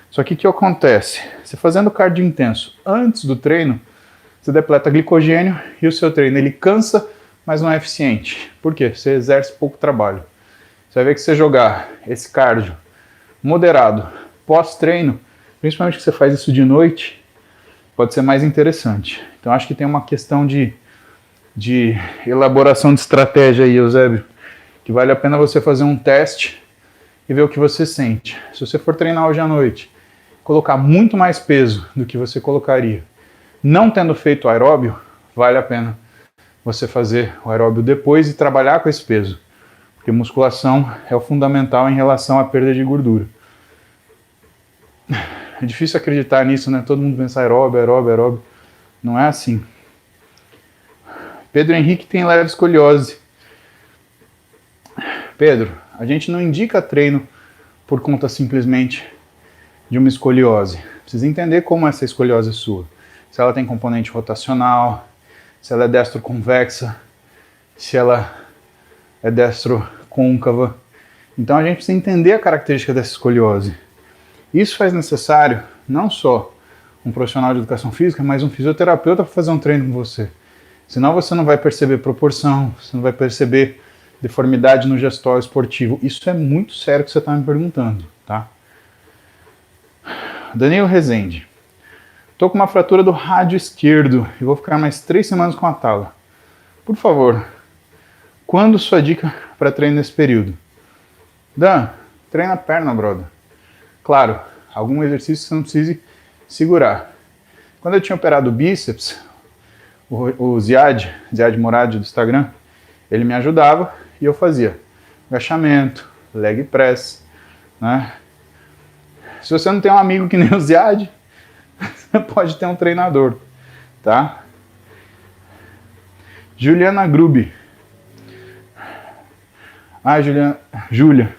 Só que o que acontece? Você fazendo cardio intenso antes do treino, você depleta glicogênio e o seu treino ele cansa, mas não é eficiente. Por quê? Você exerce pouco trabalho. Você vai ver que se você jogar esse cardio moderado pós-treino, principalmente que você faz isso de noite, pode ser mais interessante. Então acho que tem uma questão de elaboração de estratégia aí, Eusébio, que vale a pena você fazer um teste e ver o que você sente. Se você for treinar hoje à noite, colocar muito mais peso do que você colocaria, não tendo feito aeróbio, vale a pena você fazer o aeróbio depois e trabalhar com esse peso. Porque musculação é o fundamental em relação à perda de gordura. É difícil acreditar nisso, né? Todo mundo pensa aeróbio, aeróbio, aeróbio. Não é assim. Pedro Henrique tem leve escoliose. Pedro, a gente não indica treino por conta simplesmente de uma escoliose. Precisa entender como essa escoliose é sua. Se ela tem componente rotacional, se ela é destro-convexa, se ela é destro-côncava. Então a gente precisa entender a característica dessa escoliose. Isso faz necessário não só um profissional de educação física, mas um fisioterapeuta para fazer um treino com você. Senão você não vai perceber proporção, você não vai perceber deformidade no gestual esportivo. Isso é muito sério que você está me perguntando, tá? Danilo Rezende. Estou com uma fratura do rádio esquerdo e vou ficar mais 3 semanas com a tala. Por favor, quando sua dica para treino nesse período? Dan, treina a perna, brother. Claro, algum exercício que você não precise segurar. Quando eu tinha operado o bíceps, o Ziad Morad do Instagram, ele me ajudava e eu fazia agachamento, leg press, né? Se você não tem um amigo que nem o Ziad, você pode ter um treinador, tá? Juliana Grubi. Júlia,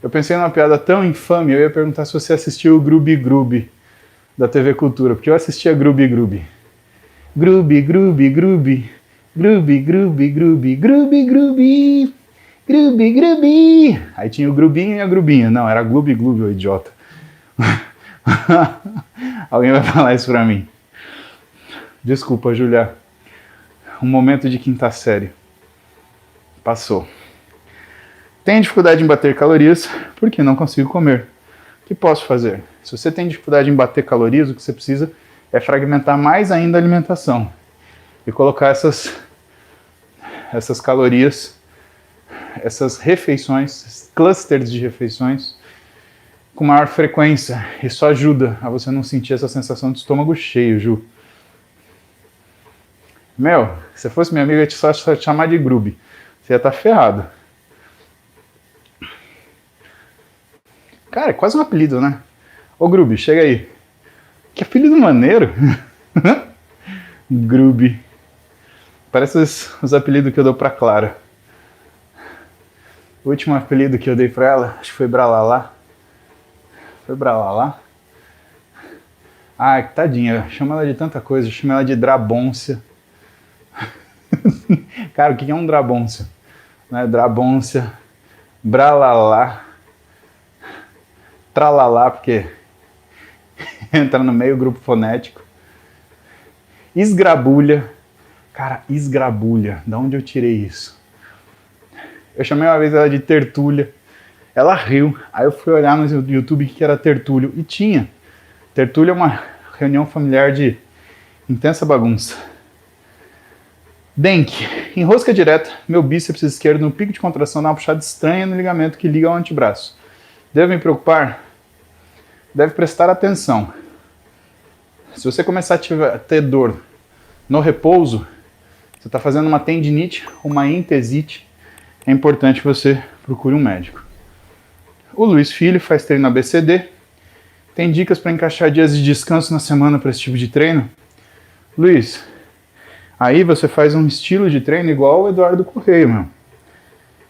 eu pensei numa piada tão infame, eu ia perguntar se você assistiu o Grubi Grubi da TV Cultura, porque eu assistia Grubi Grubi. Grubi, Grubi, Grubi, Grubi, Grubi, Grubi, Grubi, Grubi, Grubi, Grubi. Aí tinha o Grubinho e a Grubinha. Não, era Gloob Gloob, o idiota. Alguém vai falar isso pra mim. Desculpa, Julia. Um momento de quinta série. Passou. Tenho dificuldade em bater calorias porque não consigo comer. O que posso fazer? Se você tem dificuldade em bater calorias, o que você precisa é fragmentar mais ainda a alimentação e colocar essas calorias, essas refeições, esses clusters de refeições com maior frequência. Isso ajuda a você não sentir essa sensação de estômago cheio, Ju. Meu, se fosse minha amiga, eu ia só te chamar de Grubi. Você ia estar ferrado. Cara, é quase um apelido, né? Ô Grubi, chega aí. Que apelido maneiro. Grubi. Parece os apelidos que eu dou pra Clara. O último apelido que eu dei pra ela, acho que foi Bralalá. Foi Bralalá? Ai, tadinha, chama ela de tanta coisa, chama ela de Drabôncia. Cara, o que é um Drabôncia? Né? Drabôncia, Bralalá, Tralalá, porque entra no meio grupo fonético. Esgrabulha. Cara, esgrabulha. Da onde eu tirei isso? Eu chamei uma vez ela de tertúlia. Ela riu. Aí eu fui olhar no YouTube o que era tertúlio. E tinha. Tertúlio é uma reunião familiar de intensa bagunça. Denk. Enrosca direta. Meu bíceps esquerdo no pico de contração dá uma puxada estranha no ligamento que liga ao antebraço. Deve me preocupar? Deve prestar atenção. Se você começar a ter dor no repouso, você está fazendo uma tendinite, uma entesite, é importante que você procure um médico. O Luiz Filho faz treino ABCD, tem dicas para encaixar dias de descanso na semana para esse tipo de treino? Luiz, aí você faz um estilo de treino igual o Eduardo Correia, meu.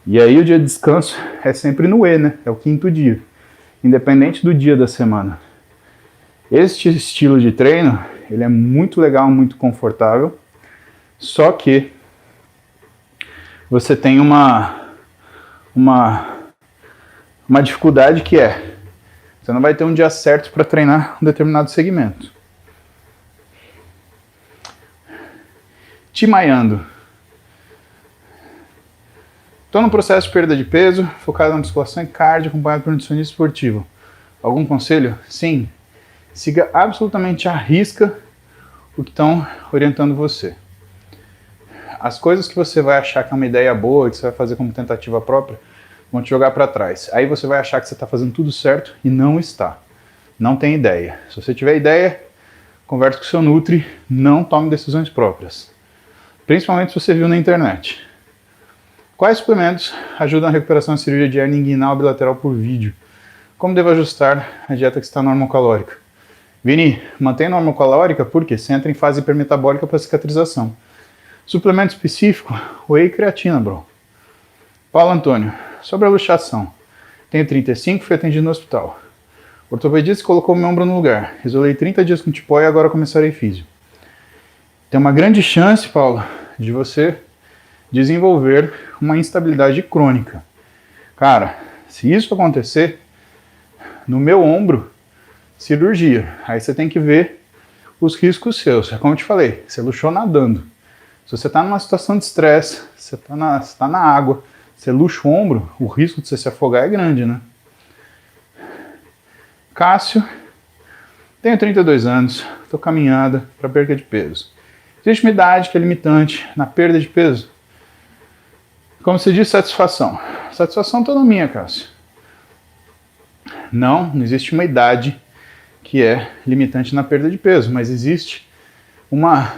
E aí o dia de descanso é sempre no E, né? É o 5º dia, independente do dia da semana. Este estilo de treino, ele é muito legal, muito confortável, só que você tem uma dificuldade que é, você não vai ter um dia certo para treinar um determinado segmento. Timaiando. Estou no processo de perda de peso, focado na musculação e cardio, acompanhado por nutricionista esportivo. Algum conselho? Sim. Siga absolutamente à risca o que estão orientando você. As coisas que você vai achar que é uma ideia boa, que você vai fazer como tentativa própria, vão te jogar para trás. Aí você vai achar que você está fazendo tudo certo e não está. Não tem ideia. Se você tiver ideia, converse com o seu Nutri, não tome decisões próprias. Principalmente se você viu na internet. Quais suplementos ajudam a recuperação da cirurgia de hernia inguinal bilateral por vídeo? Como devo ajustar a dieta que está normocalórica? Vini, mantém normocalórica porque você entra em fase hipermetabólica para cicatrização. Suplemento específico, whey e creatina, bro. Paulo Antônio, sobre a luxação. Tenho 35, fui atendido no hospital. O ortopedista colocou meu ombro no lugar. Isolei 30 dias com tipó e agora começarei físio. Tem uma grande chance, Paulo, de você desenvolver uma instabilidade crônica. Cara, se isso acontecer, no meu ombro, cirurgia. Aí você tem que ver os riscos seus. É como eu te falei, você luxou nadando. Se você está numa situação de estresse, você está na água, você luxa o ombro, o risco de você se afogar é grande, né? Cássio, tenho 32 anos, estou caminhada para perda de peso. Existe uma idade que é limitante na perda de peso? Como se diz, satisfação. Satisfação toda minha, Cássio. Não existe uma idade que é limitante na perda de peso, mas existe uma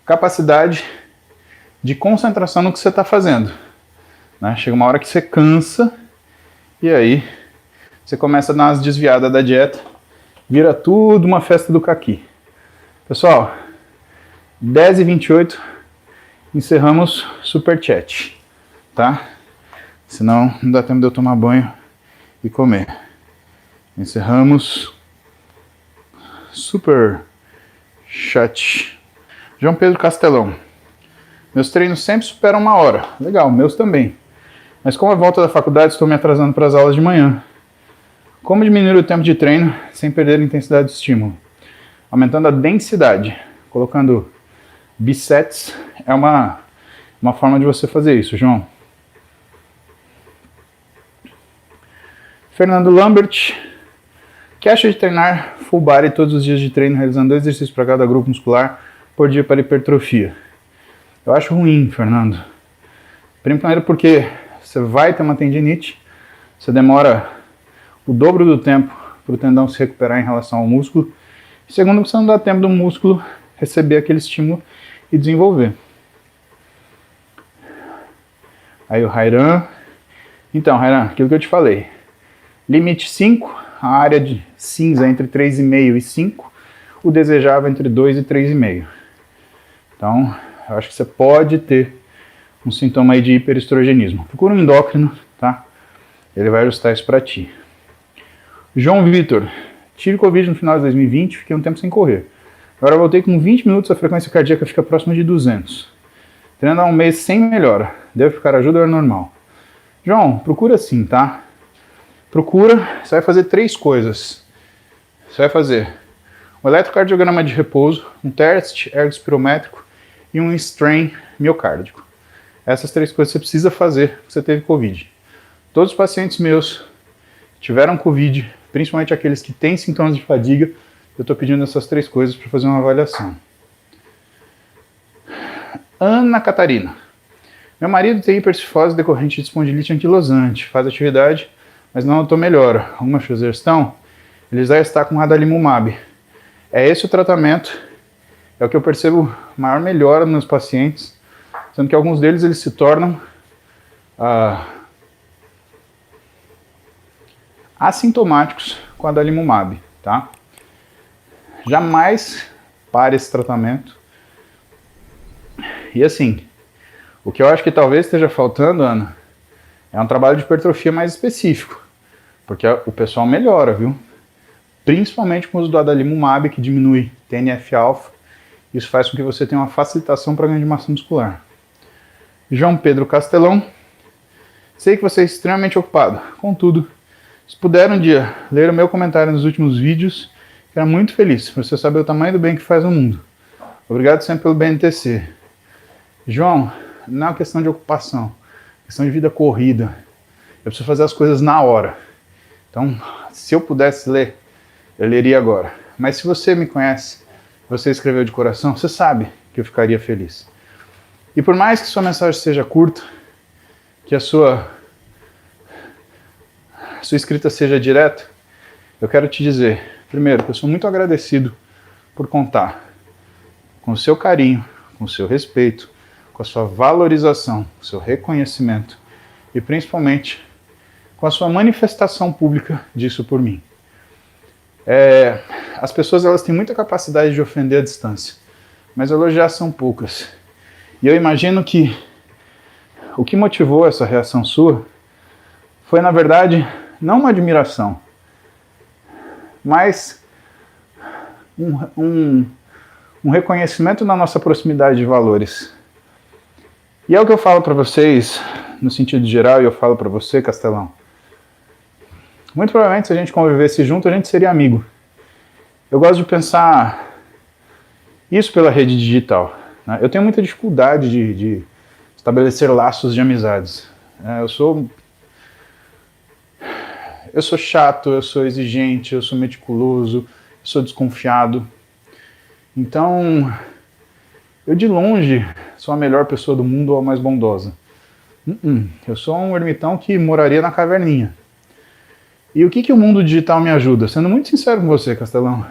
capacidade de concentração no que você está fazendo. Né? Chega uma hora que você cansa e aí você começa a dar umas desviadas da dieta, vira tudo uma festa do caqui. Pessoal, 10h28, encerramos Superchat, tá? Senão não dá tempo de eu tomar banho e comer. Encerramos Superchat. João Pedro Castelão. Meus treinos sempre superam 1 hora. Legal, meus também. Mas como a volta da faculdade, estou me atrasando para as aulas de manhã. Como diminuir o tempo de treino sem perder a intensidade do estímulo? Aumentando a densidade. Colocando bisets é uma forma de você fazer isso, João. Fernando Lambert. O que acha de treinar full body todos os dias de treino, realizando 2 exercícios para cada grupo muscular por dia para hipertrofia? Eu acho ruim, Fernando. Primeiro porque você vai ter uma tendinite, você demora o dobro do tempo para o tendão se recuperar em relação ao músculo. Segundo, você não dá tempo do músculo receber aquele estímulo e desenvolver. Aí o Rairan. Então, Rairan, aquilo que eu te falei. Limite 5, a área de cinza entre 3,5 e 5, o desejável entre 2 e 3,5. Então, eu acho que você pode ter um sintoma aí de hiperestrogenismo. Procura um endócrino, tá? Ele vai ajustar isso para ti. João Vitor, tive Covid no final de 2020, fiquei um tempo sem correr. Agora voltei com 20 minutos, a frequência cardíaca fica próxima de 200. Treinando há 1 mês sem melhora. Deve ficar ajuda ou é normal? João, procura sim, tá? Procura, você vai fazer 3 coisas. Você vai fazer um eletrocardiograma de repouso, um teste ergospirométrico e um strain miocárdico. Essas 3 coisas você precisa fazer se você teve Covid. Todos os pacientes meus tiveram Covid, principalmente aqueles que têm sintomas de fadiga, eu estou pedindo essas 3 coisas para fazer uma avaliação. Ana Catarina. Meu marido tem hipercifose decorrente de espondilite anquilosante, faz atividade, mas não notou melhora. Alguma sugestão? Ele já está com adalimumab. É esse o tratamento, é o que eu percebo maior melhora nos pacientes, sendo que alguns deles eles se tornam assintomáticos com a adalimumab, tá? Jamais pare esse tratamento. E assim, o que eu acho que talvez esteja faltando, Ana, é um trabalho de hipertrofia mais específico, porque o pessoal melhora, viu? Principalmente com o uso do adalimumab, que diminui TNF-alfa. Isso faz com que você tenha uma facilitação para ganho de massa muscular. João Pedro Castelão, sei que você é extremamente ocupado. Contudo, se puder um dia ler o meu comentário nos últimos vídeos, ficarei muito feliz por você saber o tamanho do bem que faz no mundo. Obrigado sempre pelo BNTC. João, não é uma questão de ocupação, é questão de vida corrida. Eu preciso fazer as coisas na hora. Então, se eu pudesse ler, eu leria agora. Mas se você me conhece, você escreveu de coração, você sabe que eu ficaria feliz. E por mais que sua mensagem seja curta, que a sua escrita seja direta, eu quero te dizer, primeiro, que eu sou muito agradecido por contar com o seu carinho, com o seu respeito, com a sua valorização, com o seu reconhecimento e principalmente com a sua manifestação pública disso por mim. As pessoas elas têm muita capacidade de ofender à distância, mas elogiar são poucas. E eu imagino que o que motivou essa reação sua foi, na verdade, não uma admiração, mas um reconhecimento na nossa proximidade de valores. E é o que eu falo para vocês, no sentido geral, e eu falo para você, Castelão. Muito provavelmente, se a gente convivesse junto, a gente seria amigo. Eu gosto de pensar isso pela rede digital, né? Eu tenho muita dificuldade de estabelecer laços de amizades. Eu sou chato, eu sou exigente, eu sou meticuloso, eu sou desconfiado. Então, eu de longe sou a melhor pessoa do mundo ou a mais bondosa. Eu sou um ermitão que moraria na caverninha. E o que o mundo digital me ajuda? Sendo muito sincero com você, Castelão,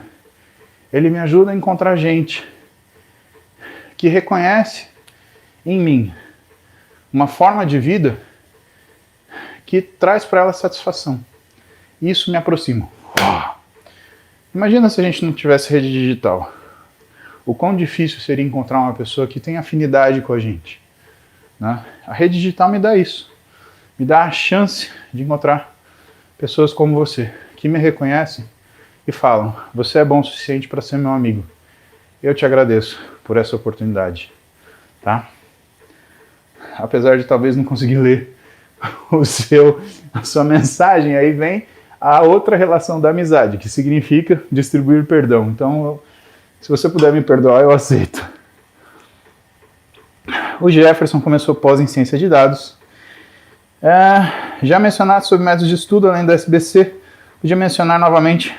ele me ajuda a encontrar gente que reconhece em mim uma forma de vida que traz para ela satisfação. Isso me aproxima. Imagina se a gente não tivesse rede digital. O quão difícil seria encontrar uma pessoa que tem afinidade com a gente, né? A rede digital me dá isso. Me dá a chance de encontrar pessoas como você, que me reconhecem e falam, você é bom o suficiente para ser meu amigo. Eu te agradeço por essa oportunidade, tá? Apesar de talvez não conseguir ler a sua mensagem, aí vem a outra relação da amizade, que significa distribuir perdão. Então, se você puder me perdoar, eu aceito. O Jefferson começou pós em ciência de dados. Já mencionado sobre métodos de estudo além do SBC, podia mencionar novamente,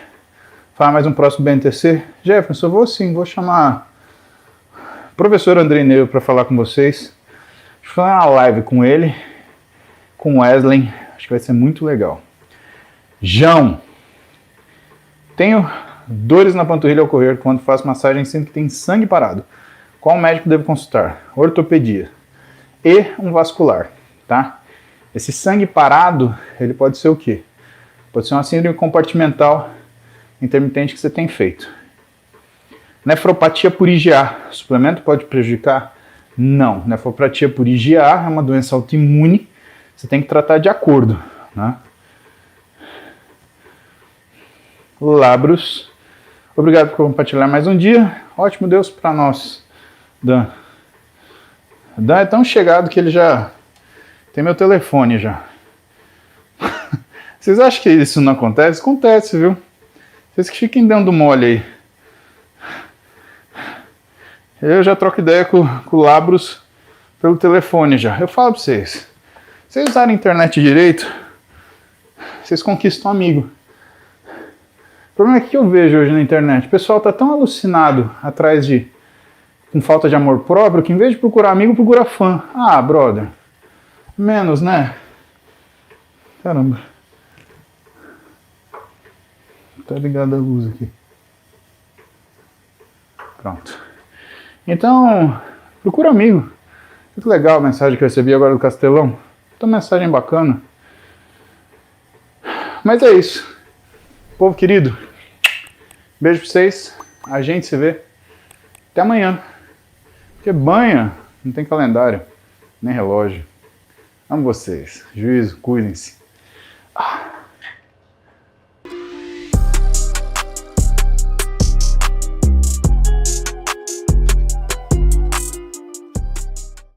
falar mais um próximo BNTC. Jefferson, vou chamar o professor Andrei Neu para falar com vocês. Acho que foi uma live com ele, com o Wesley, acho que vai ser muito legal. João, tenho dores na panturrilha ao correr quando faço massagem sendo que tem sangue parado. Qual médico devo consultar? Ortopedia e um vascular, tá? Esse sangue parado, ele pode ser o quê? Pode ser uma síndrome compartimental intermitente que você tem feito. Nefropatia por IgA, suplemento pode prejudicar? Não. Nefropatia por IgA é uma doença autoimune, você tem que tratar de acordo, né? Labros, obrigado por compartilhar mais um dia. Ótimo Deus para nós, Dan. Dan é tão chegado que ele já tem meu telefone já. Vocês acham que isso não acontece? Acontece, viu? Vocês que fiquem dando mole aí. Eu já troco ideia com o Labros pelo telefone já. Eu falo pra vocês. Se vocês usarem a internet direito, vocês conquistam um amigo. O problema é que eu vejo hoje na internet. O pessoal tá tão alucinado atrás com falta de amor próprio, que em vez de procurar amigo, procura fã. Ah, brother. Menos, né? Caramba. Tá ligada a luz aqui. Pronto. Então, procura amigo. Muito legal a mensagem que eu recebi agora do Castelão. Então, mensagem bacana. Mas é isso. Povo querido, beijo pra vocês. A gente se vê. Até amanhã. Porque banha não tem calendário, nem relógio. Amo vocês. Juízo, cuidem-se.